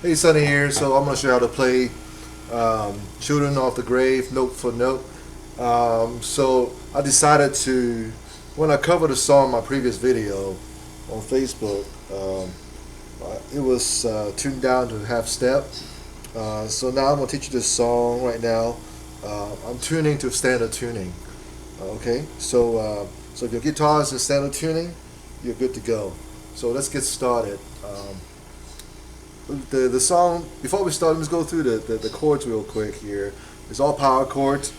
Hey, Sonny here. So I'm going to show you how to play Children of the Grave note for note. So I decided to, when I covered the song in my previous video on Facebook, it was tuned down to half step. So now I'm going to teach you this song right now. I'm tuning to standard tuning. Okay, so if your guitar is in standard tuning, you're good to go. So let's get started. The song, before we start, let's go through the chords real quick here. It's all power chords.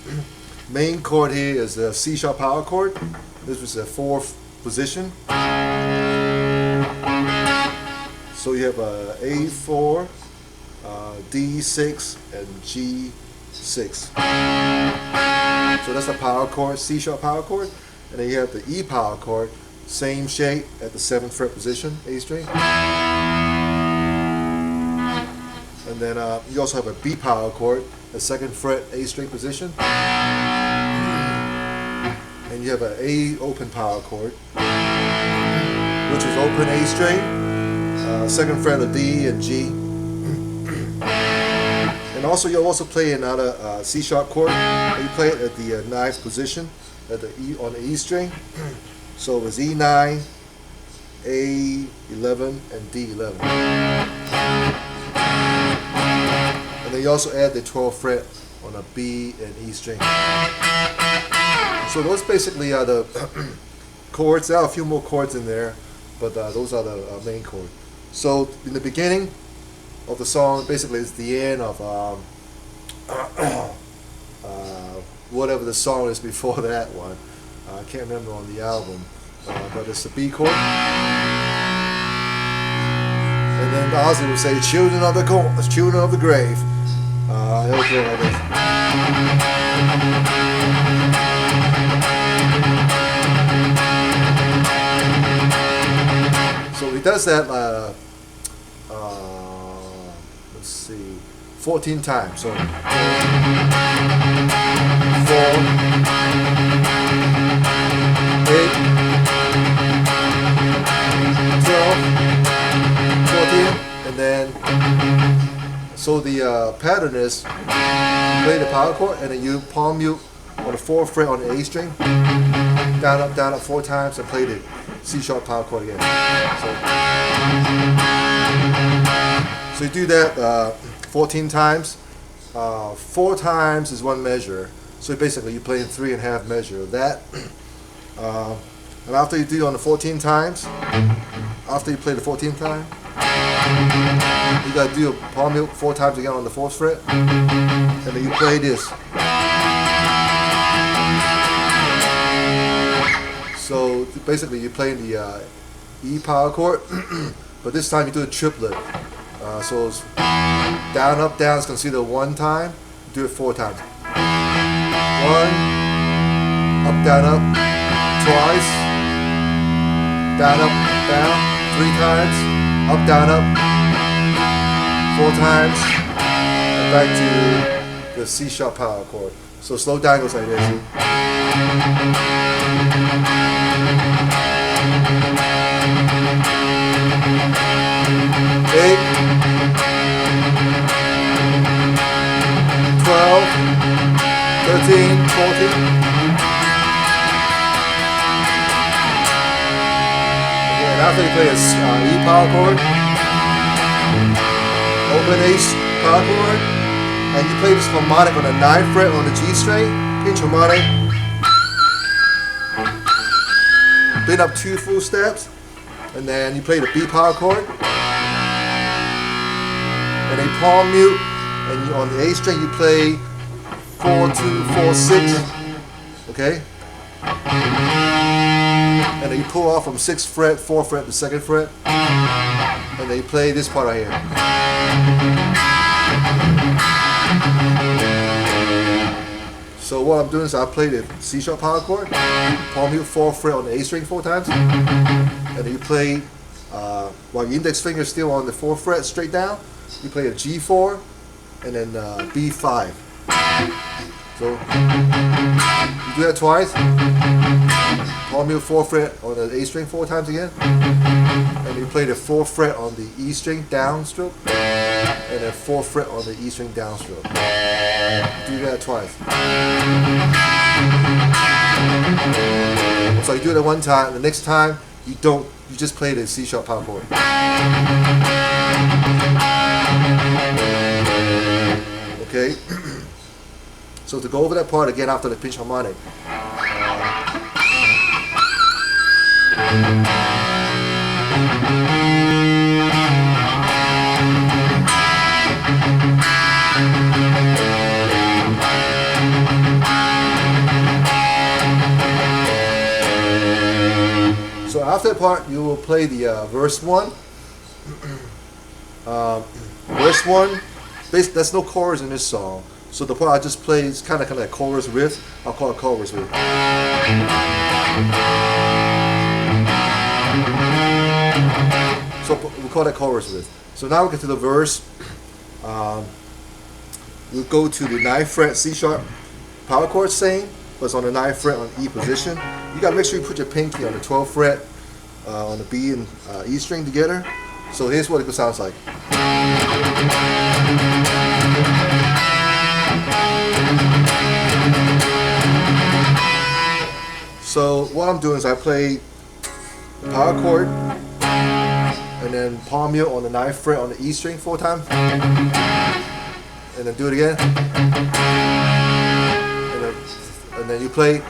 Main chord here is the C sharp power chord. This was a fourth position. So you have a A4, D6, and G6. So that's the power chord, C sharp power chord. And then you have the E power chord, same shape at the 7th fret position, A string. And then you also have a B power chord, the 2nd fret A string position. And you have an A open power chord, which is open A string, 2nd fret of D and G. And also you'll also play another C sharp chord. You play it at the 9th position at the E on the E string. So it's E9, A11, and D11. And then you also add the 12th fret on a B and E string. So those basically are the chords. There are a few more chords in there, but those are the main chords. So in the beginning of the song, basically it's the end of whatever the song is before that one. I can't remember on the album, but it's the B chord. And then Ozzy would say, "Children of the grave." It'll go like this. So he does that. Let's see, 14 times. So 4, 8, 12, 14, and then. So the pattern is you play the power chord and then you palm mute on the 4th fret on the A string, down up 4 times, and play the C sharp power chord again. So you do that 14 times. 4 times is 1 measure. So basically you play in 3.5 measure of that. And after you do on the 14 times, after you play the 14th time, you gotta do a palm mute 4 times again on the 4th fret, and then you play this. So basically you play the E power chord, but this time you do a triplet. So it's down, up, down is considered 1 time. Do it 4 times. 1, up, down, twice, down, up, down, 3 times. Up, down, up, 4 times, and back to the C sharp power chord. So slow down goes like this. 8, 12, 13, 14. And after you play a E power chord, open A power chord, and you play this harmonic on the 9th fret on the G string, pinch harmonic, bend up 2 full steps, and then you play the B power chord, and a palm mute, and on the A string you play 4, 2, 4, 6, okay? And then you pull off from 6th fret, 4th fret to 2nd fret, and then you play this part right here. So what I'm doing is I play the C sharp power chord, palm mute 4th fret on the A string 4 times, and then you play while your index finger is still on the 4th fret straight down. You play a G4 and then B5. So you do that twice. Palm mute 4th fret on the A string 4 times again, and you play the 4th fret on the E string downstroke, and then 4th fret on the E string downstroke. Do that twice. So you do it at one time. The next time you don't. You just play the C sharp power chord. Okay. So to go over that part again after the pinch harmonic. So after that part, you will play the verse 1. Verse 1, there's no chorus in this song. So the part I just played is kind of like chorus riff. I'll call it chorus riff. So we call that chorus riff. So now we get to the verse. We'll go to the 9th fret C sharp power chord same, but it's on the 9th fret on E position. You gotta make sure you put your pinky on the 12th fret on the B and E string together. So here's what it sounds like. So what I'm doing is I play the power chord and then palm mute on the 9th fret on the E string 4 times, and then do it again, and then you play.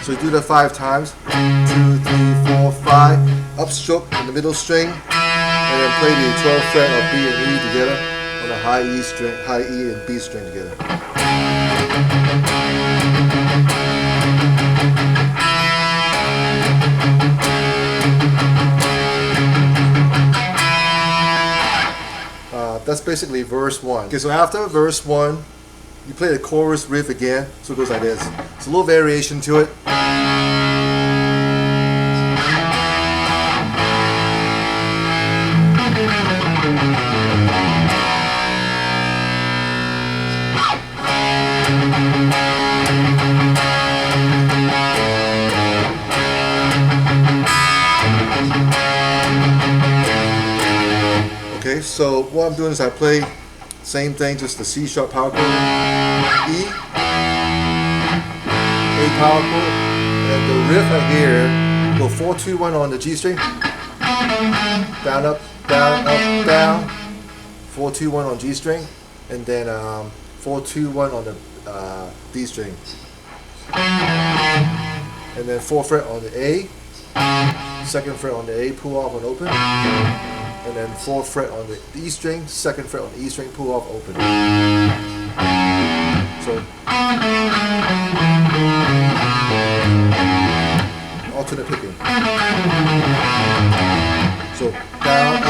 So you do that 5 times, 2, 3, 4, 5, upstroke in the middle string, and then play the 12th fret of B and E together on a high E string, high E and B string together. That's basically verse 1. Okay, so after verse 1, you play the chorus riff again, so it goes like this. It's a little variation to it. Okay, so what I'm doing is I play same thing, just the C sharp power chord, E, A power chord, and the riff right here, go 4, 2, 1 on the G string, down, up, down, 4, 2, 1 on G string, and then 4, 2, 1 on the D string, and then 4th fret on the A, 2nd fret on the A, pull off and open, and then 4th fret on the E string, 2nd fret on the E string, pull off, open. So alternate picking. So down,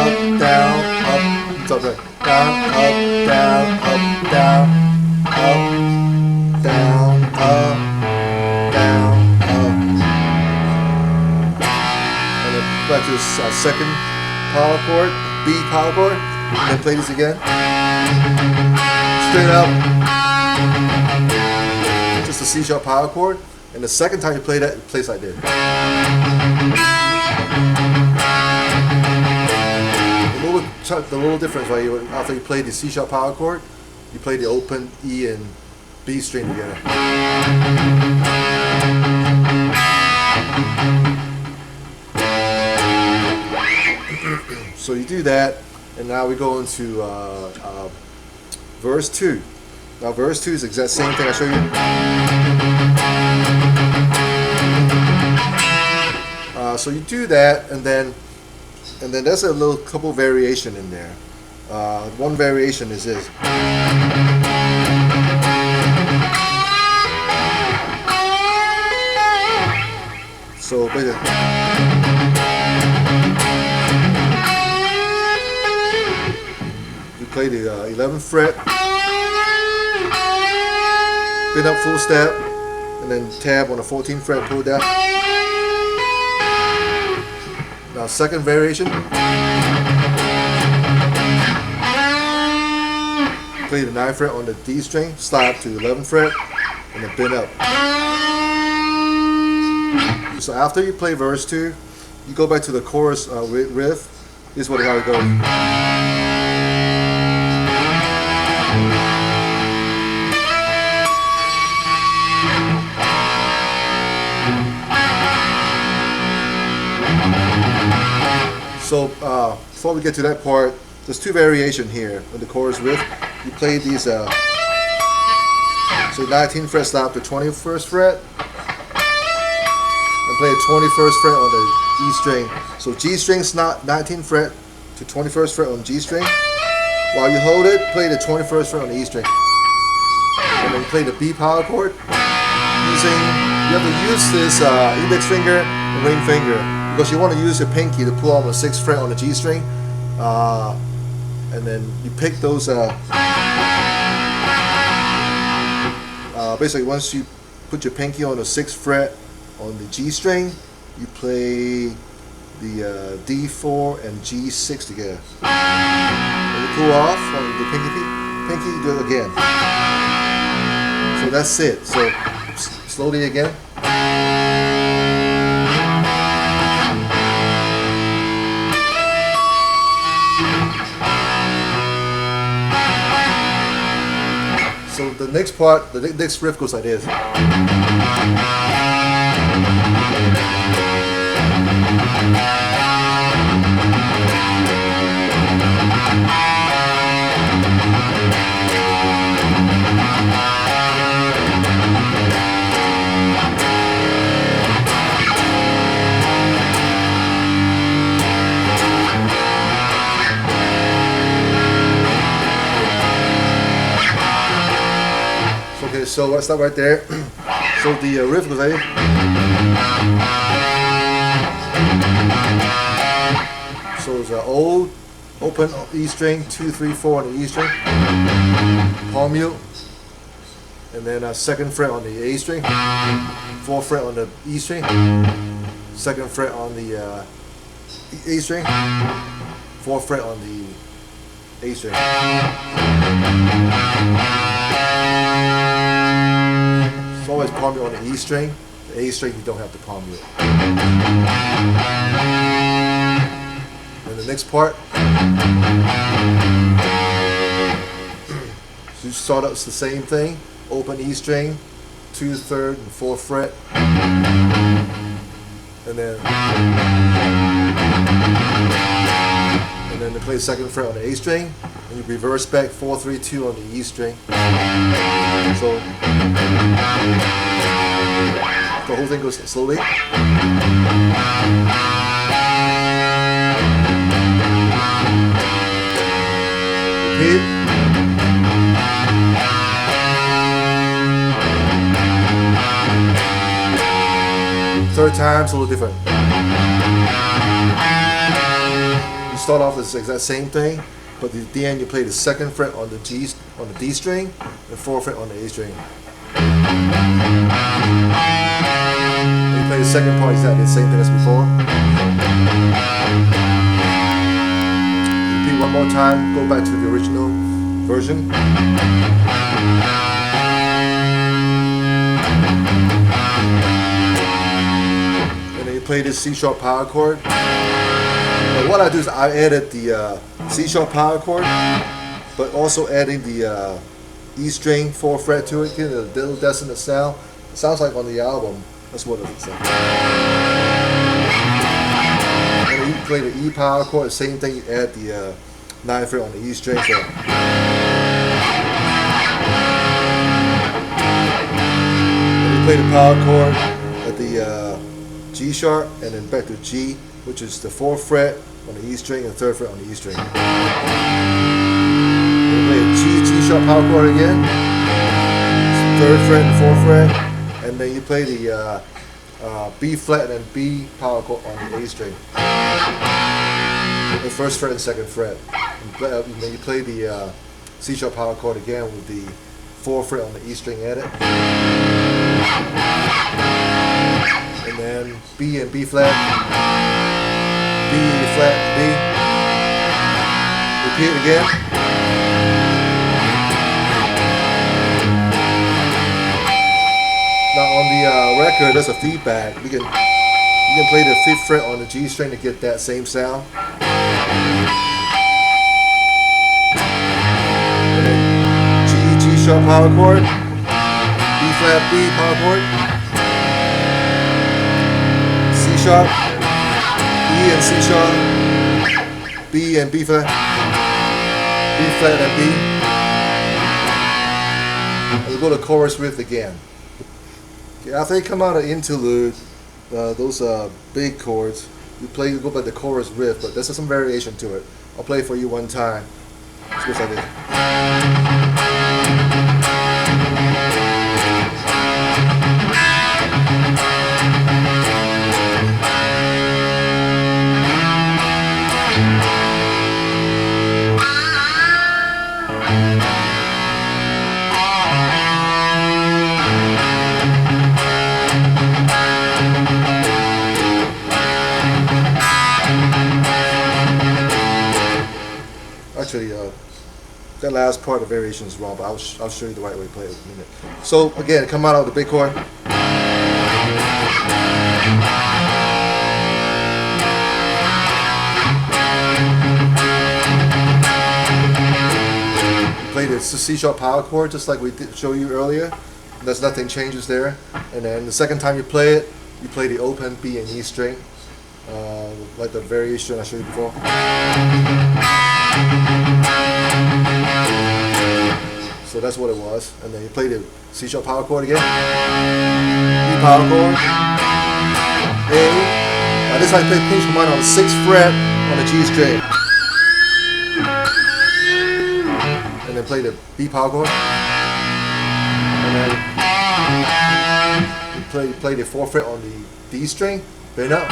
up, it's up right. Down, up, down, up, down, down, and then back to the 2nd power chord, B power chord, and then play this again. Straight up, just a C sharp power chord, and the second time you play that, it plays like this. The little difference right here, after you play the C sharp power chord, you play the open E and B string together. So you do that, and now we go into verse 2. Now verse 2 is the exact same thing I showed you. So you do that, and then there's a little couple variation in there. One variation is this. So basically, you play the 11th fret, bend up full step, and then tab on the 14th fret, pull down. Now second variation. play the 9th fret on the D string, slide to the 11th fret, and then bend up. So after you play verse 2, you go back to the chorus riff. This is how it goes. So before we get to that part, there's two variations here on the chorus riff. You play these, so 19th fret slide to 21st fret, and play the 21st fret on the E string. So G string's not 19th fret to 21st fret on G string. While you hold it, play the 21st fret on the E string, and then play the B power chord. You have to use this index finger and ring finger, because you want to use your pinky to pull on the 6th fret on the G string, and then you pick those. Basically, once you put your pinky on the 6th fret on the G string, you play the D4 and G6 together. When you pull off on the pinky, you do it again. So that's it. So slowly again. So the next part, the next riff goes like this. Okay, so let's stop right there. So the riff goes like this. So it's an old open E string, 2, 3, 4 on the E string, palm mute, and then a 2nd fret on the A string, 4th fret on the E string, 2nd fret on the A string, 4th fret on the A string. It's always palm mute on the E string. The A string you don't have to palm mute. And the next part, so you start out, it's the same thing. Open E string, 2, 3rd, and 4th fret, and then they play 2nd fret on the A string, and you reverse back 4, 3, 2 on the E string. So the whole thing goes slowly. Repeat. Third time's a little different. You start off with the exact same thing, but at the end you play the 2nd fret on the D string, and 4th fret on the A string. And you play the second part exactly the same thing as before. Repeat one more time. Go back to the original version. Play this C sharp power chord. But what I do is I added the C sharp power chord, but also adding the E string 4th fret to it, getting a little dissonant sound. It sounds like on the album. That's what it sounds like. And then you play the E power chord, the same thing. You add the 9th fret on the E string. So. And you play the power chord at the G sharp, and then back to G, which is the 4th fret on the E string and 3rd fret on the E string. Then play a G sharp power chord again, 3rd fret and 4th fret, and then you play the B flat and then B power chord on the A string, the 1st fret and 2nd fret. And then you play the C sharp power chord again with the 4th fret on the E string added. And then B and B flat, B flat, B. Repeat again. on the record, there's a feedback. You can play the 5th fret on the G string to get that same sound. And then G sharp power chord, B flat B power chord, C sharp, E and C sharp, B and B flat, B flat and B. And we'll go to chorus riff again. Okay, after you come out of interlude, those big chords, you go by the chorus riff, but there's some variation to it. I'll play it for you one time. It goes like this. Actually, that last part of the variation is wrong, but I'll show you the right way to play it in a minute. So again, come out of the big chord. Play the C sharp power chord just like we did show you earlier. There's nothing changes there. And then the second time you play it, you play the open B and E string, like the variation I showed you before. So that's what it was. And then you play the C sharp power chord again, E power chord, A. This I play pinch command on the 6th fret on the G string, and then play the B power chord, and then you play the 4th fret on the D string, bend up,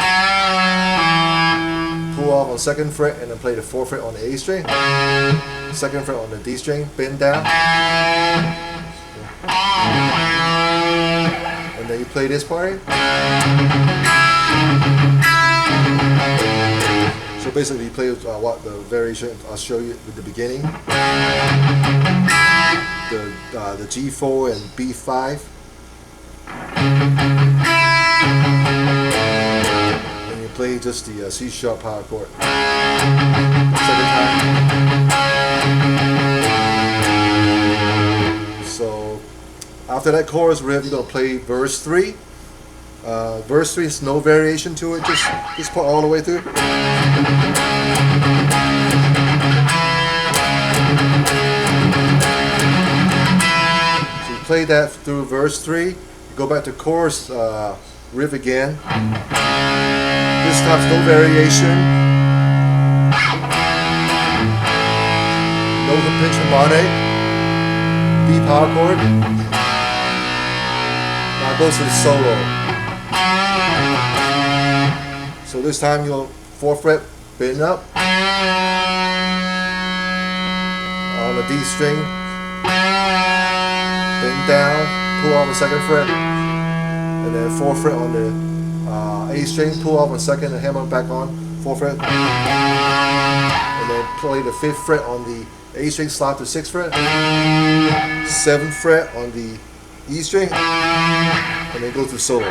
pull off on 2nd fret, and then play the 4th fret on the A string, 2nd fret on the D string, bend down, and then you play this part. So basically you play what the variation I'll show you at the beginning, the G4 and B5, and you play just the C sharp power chord. Second time. So after that chorus riff, you're gonna play verse 3. Verse 3 is no variation to it, just this part all the way through. So you play that through verse 3, you go back to chorus riff again. This time's no variation, no pinch harmonic, B power chord. Now it goes to the solo. So this time you'll 4th fret, bend up on the D string, bend down, pull off the 2nd fret, and then 4th fret on the A string, pull off on 2nd and hammer back on 4th fret, and then play the 5th fret on the A string, slide to 6th fret, 7th fret on the E string, and then go to solo.